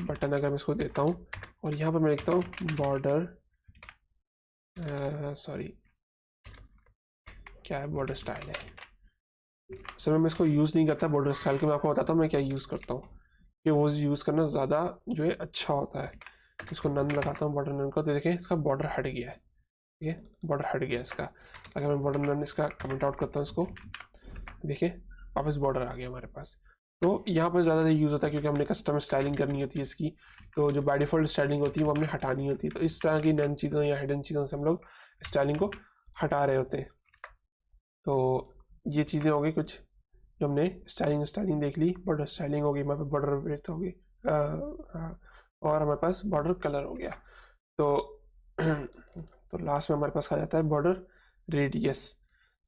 बटन अगर मैं इसको देता हूँ और यहाँ पर मैं लिखता हूँ बॉर्डर सॉरी क्या है, बॉर्डर स्टाइल है। समय मैं इसको यूज़ नहीं करता बॉर्डर स्टाइल के, मैं आपको बताता हूँ मैं क्या यूज़ करता हूँ, कि वो यूज़ करना ज़्यादा जो है अच्छा होता है। इसको नन लगाता हूँ बॉर्डर नन को, तो देखें इसका बॉर्डर हट गया है, ठीक है, बॉर्डर हट गया इसका। अगर मैं बॉर्डर नन इसका कमेंट आउट करता हूँ इसको, देखिए वापस बॉर्डर आ गया हमारे पास। तो यहाँ पर ज़्यादा यूज़ होता है क्योंकि हमने कस्टम स्टाइलिंग करनी होती है इसकी, तो जो बाय डिफ़ॉल्ट स्टाइलिंग होती है वो हमने हटानी होती है। तो इस तरह की नन चीज़ों या हिडन चीज़ों से हम लोग स्टाइलिंग को हटा रहे होते हैं। तो ये चीज़ें हो गई कुछ जो हमने स्टाइलिंग देख ली। बॉर्डर स्टाइलिंग हो गई, हमारे पास बॉर्डर विड्थ हो गई, हाँ, और हमारे पास बॉर्डर कलर हो गया। तो तो लास्ट में हमारे पास आ जाता है बॉर्डर रेडियस।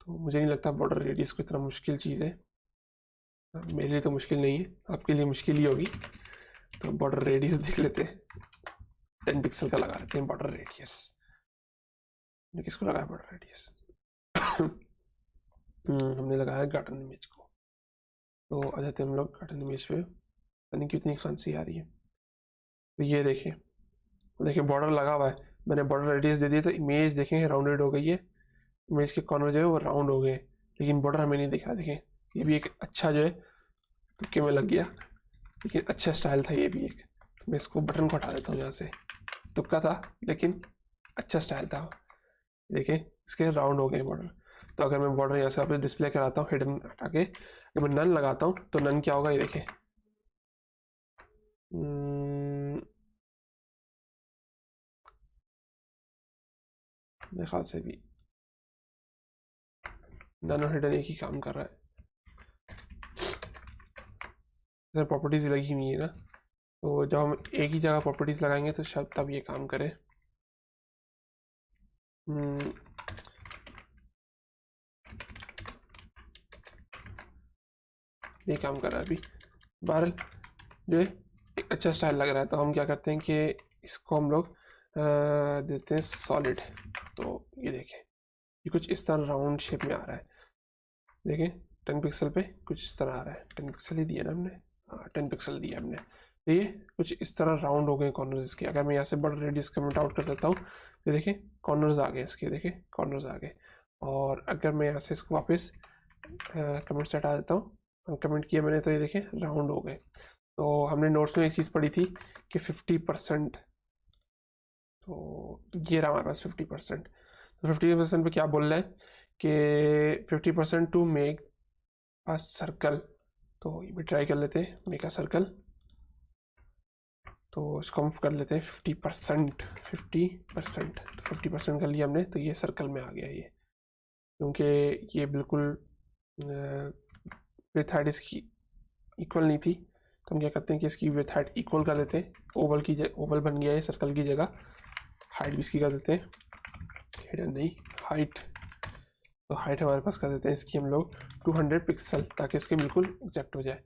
तो मुझे नहीं लगता बॉर्डर रेडियस कोई इतना मुश्किल चीज़ है, मेरे लिए तो मुश्किल नहीं है, आपके लिए मुश्किल ही होगी। तो बॉर्डर रेडियस देख लेते हैं, 10 पिक्सल का लगा लेते हैं बॉर्डर रेडियस। किसको लगाया बॉर्डर रेडियस? हमने लगाया गार्डन इमेज को। तो आ जाते हैं हम लोग गार्डन इमेज पे, यानी कितनी खांसी आ रही है। तो ये देखिए बॉर्डर लगा हुआ है, मैंने बॉर्डर रेडियस दे दिया तो इमेज देखें राउंडेड हो गई है, इमेज के कॉर्नर जो है वो राउंड हो गए, लेकिन बॉर्डर हमें नहीं दिख रहा। देखें ये भी एक अच्छा जो है तुक्के में लग गया, लेकिन अच्छा स्टाइल था ये भी एक। तो मैं इसको बटन को हटा देता हूँ यहाँ से, तुक्का था लेकिन अच्छा स्टाइल था। देखें इसके राउंड हो गए बॉर्डर। तो अगर मैं बॉर्डर यहाँ से वापस डिस्प्ले कराता हूँ हिडन हटा के, अगर मैं नन लगाता हूँ तो नन क्या होगा ये देखें, मेरे ख्याल से भी नन और हिडन एक ही काम कर रहा है। प्रॉपर्टीज लगी हुई है ना, तो जब हम एक ही जगह प्रॉपर्टीज लगाएंगे तो शायद तब ये काम करे। ये काम कर रहा है अभी। बहरहाल जो है एक अच्छा स्टाइल लग रहा है, तो हम क्या करते हैं कि इसको हम लोग देते हैं सॉलिड। तो ये देखें ये कुछ इस तरह राउंड शेप में आ रहा है, देखें 10 पिक्सल पे कुछ इस तरह आ रहा है। 10 पिक्सल ही दिया ना हमने, हाँ 10 पिक्सल दिया हमने। तो ये कुछ इस तरह राउंड हो गए कॉर्नर्स इसके। अगर मैं यहाँ से बड़ा रेडियस कमेंट आउट कर देता हूँ तो देखें कॉर्नर्स आ गए इसके, देखें कॉर्नर्स आ गए। और अगर मैं यहाँ से इसको वापस कमेंट से हटा देता हूँ, कमेंट किया मैंने, तो ये देखें राउंड हो गए। तो हमने नोट्स में एक चीज़ पढ़ी थी कि 50%, तो ये रहा हमारे पास 50%। तो 50% पे क्या बोल रहा है कि 50% टू मेक अ सर्कल। तो ये भी ट्राई कर लेते हैं, मेक अ सर्कल। तो इसको हम कर लेते हैं 50%। तो 50% कर लिया हमने, तो ये सर्कल में आ गया ये, क्योंकि ये बिल्कुल विथ हाइट इसकी इक्वल नहीं थी। तो हम क्या करते हैं कि इसकी विथ हाइट इक्वल कर देते हैं, ओवल की ओवल बन गया है सर्कल की जगह। हाइट भी इसकी कर देते हैं, हिडन नहीं हाइट। तो हाइट हमारे पास कर देते हैं इसकी हम लोग 200 पिक्सल, ताकि इसके बिल्कुल एग्जैक्ट हो जाए।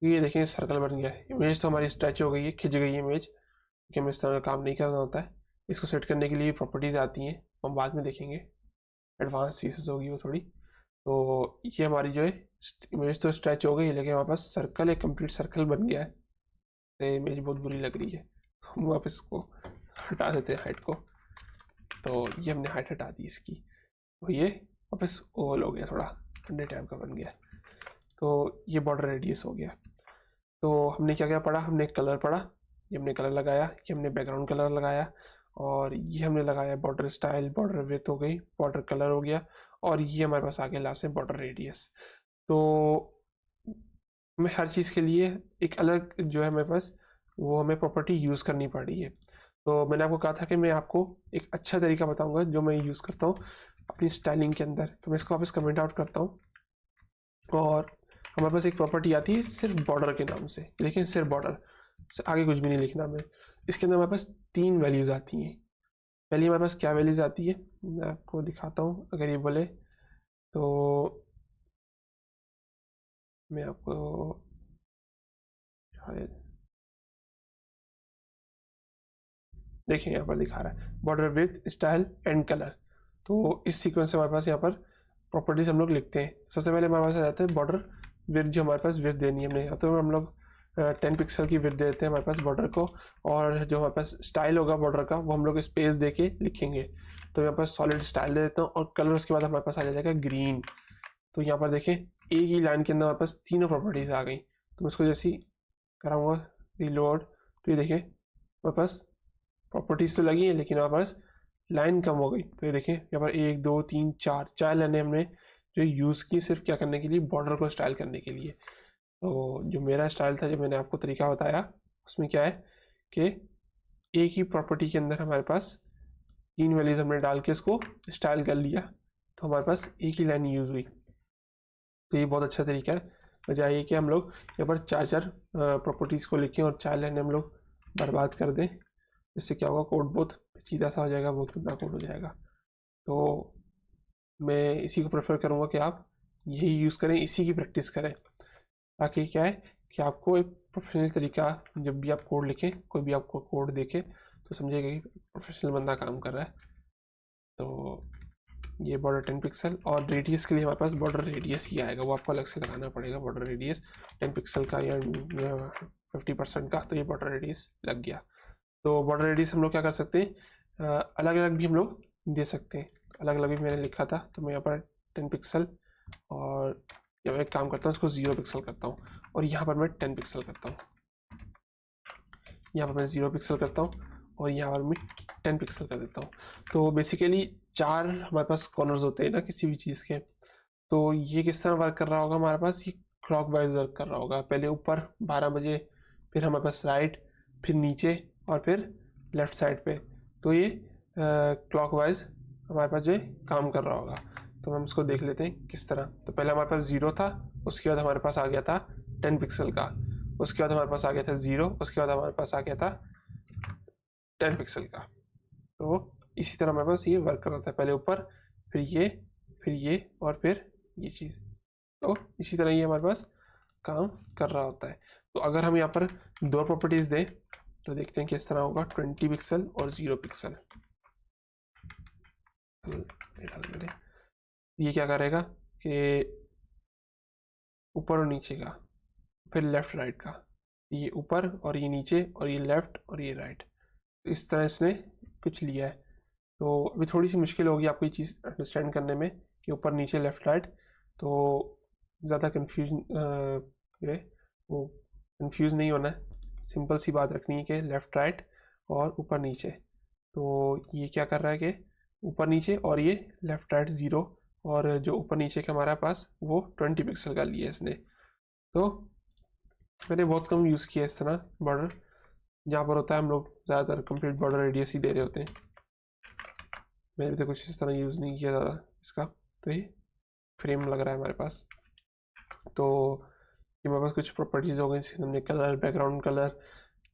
ये देखें सर्कल बन गया है। इमेज तो हमारी स्ट्रेच हो गई है, खिंच गई है इमेज, क्योंकि हमें इस तरह का काम नहीं करना होता है। इसको सेट करने के लिए प्रॉपर्टीज़ आती हैं, हम बाद में देखेंगे, एडवांस चीज़ें होगी वो थोड़ी। तो ये हमारी जो है इमेज तो स्ट्रेच हो गई है, लेकिन हमारे पास सर्कल एक कंप्लीट सर्कल बन गया है। तो इमेज बहुत बुरी लग रही है, हम वापस इसको हटा देते हैं हाइट को। तो ये हमने हाइट हटा दी इसकी, तो ये वापस ओवल हो गया, थोड़ा अंडे टाइप का बन गया। तो ये बॉर्डर रेडियस हो गया। तो हमने क्या क्या पढ़ा, हमने कलर पढ़ा, ये हमने कलर लगाया, ये हमने बैकग्राउंड कलर लगाया, और ये हमने लगाया बॉर्डर स्टाइल, बॉर्डर विड्थ हो गई, बॉर्डर कलर हो गया, और ये हमारे पास आ गया लास्ट में बॉर्डर रेडियस। तो हमें हर चीज़ के लिए एक अलग जो है हमारे पास वो हमें प्रॉपर्टी यूज़ करनी पड़ रही है। तो मैंने आपको कहा था कि मैं आपको एक अच्छा तरीका बताऊंगा जो मैं यूज़ करता हूँ अपनी स्टाइलिंग के अंदर। तो मैं इसको वापस कमेंट आउट करता हूँ, और हमारे पास एक प्रॉपर्टी आती है सिर्फ बॉर्डर के नाम से, लेकिन सिर्फ बॉर्डर से आगे कुछ भी नहीं लिखना हमें। इसके अंदर हमारे पास 3 वैल्यूज़ आती हैं। पहली हमारे पास क्या वैल्यूज़ आती है, मैं आपको दिखाता हूँ। अगर ये बोले तो मैं आपको देखिए यहाँ पर दिखा रहा है border width, style and colour. तो इस सीक्वेंस से हमारे पास यहाँ पर प्रॉपर्टीज हम लोग लिखते हैं। सबसे पहले हमारे पास आ जाता है बॉर्डर विड्थ, जो हमारे पास विड्थ देनी है हमने, तो हम लोग 10 पिक्सल की विड्थ देते हैं हमारे पास बॉर्डर को। और जो हमारे पास स्टाइल होगा बॉर्डर का वो हम लोग स्पेस दे के लिखेंगे। तो यहाँ पर सॉलिड स्टाइल दे देता हूँ, और कलर उसके बाद हमारे पास आ जाएगा ग्रीन। तो यहाँ पर देखें एक ही लाइन के अंदर हमारे पास तीनों प्रॉपर्टीज आ गई। तो मैं इसको जैसे ही कराऊंगा रीलोड, तो ये देखें हमारे पास प्रॉपर्टीज़ तो लगी हैं लेकिन हमारे पास लाइन कम हो गई। तो ये देखें यहाँ पर 1 2 3 4 लाइनें हमने जो यूज़ की सिर्फ क्या करने के लिए, बॉर्डर को स्टाइल करने के लिए। तो जो मेरा स्टाइल था, जो मैंने आपको तरीका बताया, उसमें क्या है कि एक ही प्रॉपर्टी के अंदर हमारे पास 3 वैल्यूज हमने डाल के उसको स्टाइल कर लिया, तो हमारे पास एक ही लाइन यूज़ हुई। तो ये बहुत अच्छा तरीका है, बजाय ये कि हम लोग यहाँ पर 4 प्रॉपर्टीज़ को लिखें और 4 लाइनें हम लोग बर्बाद कर दें। इससे क्या होगा, कोड बहुत सीधा सा हो जाएगा, बहुत गंदा कोड हो जाएगा। तो मैं इसी को प्रेफर करूँगा कि आप यही यूज़ करें, इसी की प्रैक्टिस करें, ताकि क्या है कि आपको एक प्रोफेशनल तरीका, जब भी आप कोड लिखें, कोई भी आपको कोड देखे तो समझेगा कि प्रोफेशनल बंदा काम कर रहा है। तो ये बॉर्डर 10 पिक्सल, और रेडियस के लिए हमारे पास बॉर्डर रेडियस ही आएगा, वो आपको अलग से लगाना पड़ेगा। बॉर्डर रेडियस 10 पिक्सल का या 50% का, तो ये बॉर्डर रेडियस लग गया। तो बॉर्डर रेडियस हम लोग क्या कर सकते हैं, अलग अलग भी हम लोग दे सकते हैं। अलग अलग भी मैंने लिखा था, तो मैं यहाँ पर 10 पिक्सल, और या मैं एक काम करता हूँ, इसको 0 पिक्सल करता हूँ, और यहाँ पर मैं 10 पिक्सल करता हूँ। यहाँ पर मैं 0 पिक्सल करता हूँ, और यहाँ पर मैं 10 पिक्सल कर देता हूँ। तो बेसिकली 4 हमारे पास कॉर्नर्स होते हैं ना किसी भी चीज़ के। तो ये किस तरह वर्क कर रहा होगा हमारे पास, ये क्लॉक वाइज वर्क कर रहा होगा। पहले ऊपर 12 बजे, फिर हमारे पास राइट, फिर नीचे, और फिर लेफ्ट साइड पे। तो ये क्लॉक वाइज हमारे पास जो है काम कर रहा होगा। तो हम इसको देख लेते हैं किस तरह। तो पहले हमारे पास 0 था, उसके बाद हमारे पास आ गया था 10 पिक्सल का, उसके बाद हमारे पास आ गया था 0, उसके बाद हमारे पास आ गया था 10 पिक्सल का। तो इसी तरह हमारे पास ये वर्क कर रहा था, पहले ऊपर, फिर ये और फिर ये चीज़। तो इसी तरह ये हमारे पास काम कर रहा होता है। तो अगर हम यहाँ पर 2 प्रॉपर्टीज़ दें तो देखते हैं किस तरह होगा, 20 पिक्सल और 0 पिक्सल। तो ये क्या करेगा कि ऊपर और नीचे का, फिर लेफ्ट राइट का, ये ऊपर और ये नीचे, और ये लेफ्ट और ये राइट, इस तरह इसने कुछ लिया है। तो अभी थोड़ी सी मुश्किल होगी आपको ये चीज़ अंडरस्टैंड करने में कि ऊपर नीचे लेफ्ट राइट। तो ज़्यादा कन्फ्यूजन वो कंफ्यूज नहीं होना है, सिंपल सी बात रखनी है कि लेफ़्ट राइट और ऊपर नीचे। तो ये क्या कर रहा है कि ऊपर नीचे, और ये लेफ़्ट राइट 0, और जो ऊपर नीचे का हमारा पास वो 20 पिक्सल का लिया इसने। तो मैंने बहुत कम यूज़ किया इस तरह बॉर्डर, जहाँ पर होता है हम लोग ज़्यादातर कंप्लीट बॉर्डर रेडियस ही दे रहे होते हैं। मैंने तो कुछ इस तरह यूज़ नहीं किया ज़्यादा इसका। तो ये फ्रेम लग रहा है हमारे पास। तो ये हमारे पास कुछ प्रॉपर्टीज़ हो गई, जैसे हमने कलर, बैकग्राउंड कलर,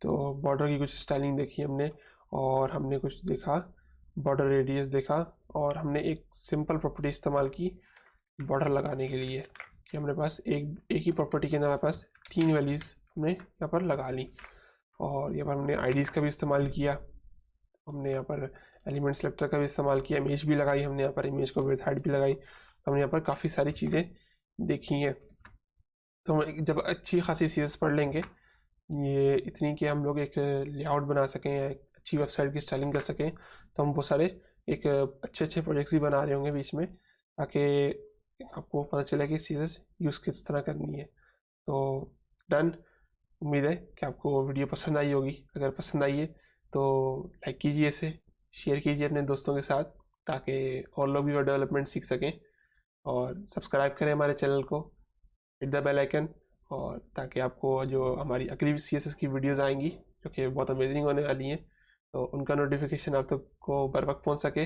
तो बॉर्डर की कुछ स्टाइलिंग देखी हमने, और हमने कुछ देखा बॉर्डर रेडियस देखा, और हमने एक सिंपल प्रॉपर्टी इस्तेमाल की बॉर्डर लगाने के लिए कि हमारे पास एक ही प्रॉपर्टी के अंदर हमारे पास 3 वैल्यूज़ हमने यहाँ पर लगा ली। और यहाँ पर हमने आईडीज़ का भी इस्तेमाल किया, हमने यहाँ पर एलिमेंट सेलेक्टर का भी इस्तेमाल किया, इमेज भी लगाई हमने, यहाँ पर इमेज को विड्थ हाइट भी लगाई। तो हमने यहाँ पर काफ़ी सारी चीज़ें देखी हैं। तो हम जब अच्छी खासी चीज़ पढ़ लेंगे, ये इतनी कि हम लोग एक लेआउट बना सकें या एक अच्छी वेबसाइट की स्टाइलिंग कर सकें, तो हम बहुत सारे एक अच्छे प्रोजेक्ट्स भी बना रहे होंगे बीच में, ताकि आपको पता चले कि चीज़ें यूज़ किस तरह करनी है। तो डन, उम्मीद है कि आपको वीडियो पसंद आई होगी। अगर पसंद आई है तो लाइक कीजिए, इसे शेयर कीजिए अपने दोस्तों के साथ, ताकि और लोग भी वेब डेवलपमेंट सीख सकें। और सब्सक्राइब करें हमारे चैनल को, हिट द बेल आइकन, और ताकि आपको जो हमारी अगली CSS की वीडियोज़ आएंगी जो कि बहुत अमेजिंग होने वाली हैं, तो उनका नोटिफिकेशन आप तक को बर वक्त पहुँच सके।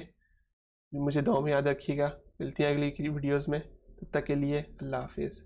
मुझे दुआ में याद रखिएगा। मिलती हैं अगली वीडियोज़ में, तब तक के लिए अल्लाह हाफिज़।